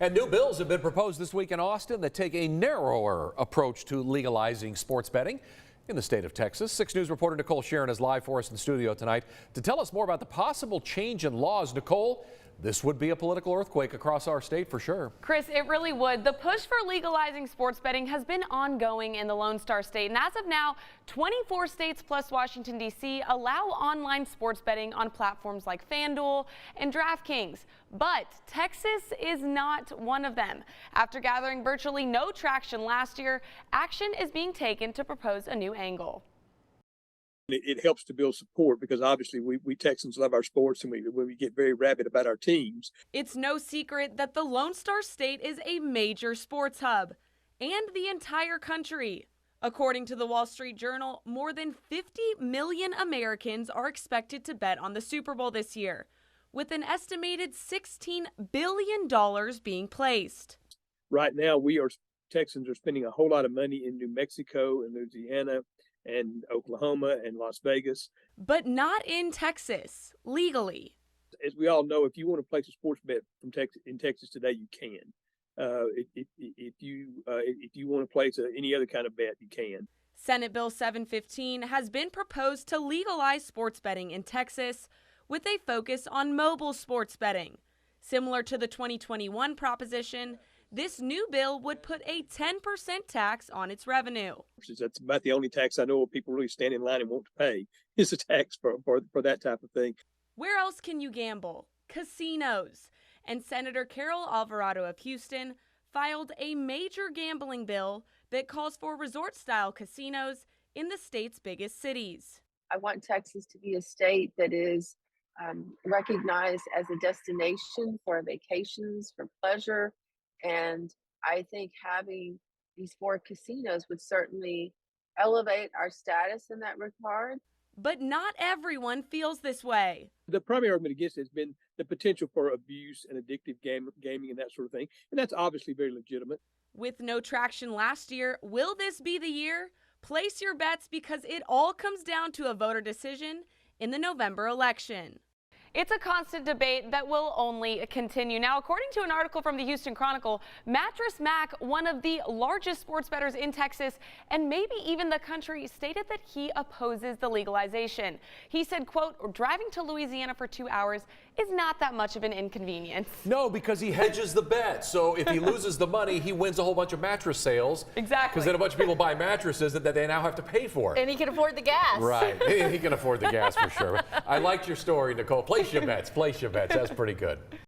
And new bills have been proposed this week in Austin that take a narrower approach to legalizing sports betting in the state of Texas. 6 News reporter Nicole Sharon is live for us in studio tonight to tell us more about the possible change in laws. Nicole, this would be a political earthquake across our state for sure. Chris, it really would. The push for legalizing sports betting has been ongoing in the Lone Star State, and as of now, 24 states plus Washington, D.C. allow online sports betting on platforms like FanDuel and DraftKings. But Texas is not one of them. After gathering virtually no traction last year, action is being taken to propose a new angle. It helps to build support because obviously we Texans love our sports and we get very rabid about our teams. It's no secret that the Lone Star State is a major sports hub and the entire country. According to the Wall Street Journal, more than 50 million Americans are expected to bet on the Super Bowl this year, with an estimated $16 billion being placed. Right now, Texans are spending a whole lot of money in New Mexico and Louisiana and Oklahoma and Las Vegas. But not in Texas, legally. As we all know, if you want to place a sports bet in Texas today, you can. If you want to place any other kind of bet, you can. Senate Bill 715 has been proposed to legalize sports betting in Texas with a focus on mobile sports betting. Similar to the 2021 proposition, this new bill would put a 10% tax on its revenue. That's about the only tax I know of people really stand in line and want to pay is a tax for that type of thing. Where else can you gamble? Casinos. And Senator Carol Alvarado of Houston filed a major gambling bill that calls for resort-style casinos in the state's biggest cities. I want Texas to be a state that is recognized as a destination for vacations, for pleasure. And I think having these 4 casinos would certainly elevate our status in that regard. But not everyone feels this way. The primary argument against it has been the potential for abuse and addictive gaming and that sort of thing. And that's obviously very legitimate. With no traction last year, will this be the year? Place your bets because it all comes down to a voter decision in the November election. It's a constant debate that will only continue. Now, according to an article from the Houston Chronicle, Mattress Mac, one of the largest sports bettors in Texas and maybe even the country, stated that he opposes the legalization. He said, quote, driving to Louisiana for 2 hours is not that much of an inconvenience. No, because he hedges the bet. So if he loses the money, he wins a whole bunch of mattress sales. Exactly. Because then a bunch of people buy mattresses that they now have to pay for. And he can afford the gas. Right. He can afford the gas for sure. I liked your story, Nicole. Place your bets. That's pretty good.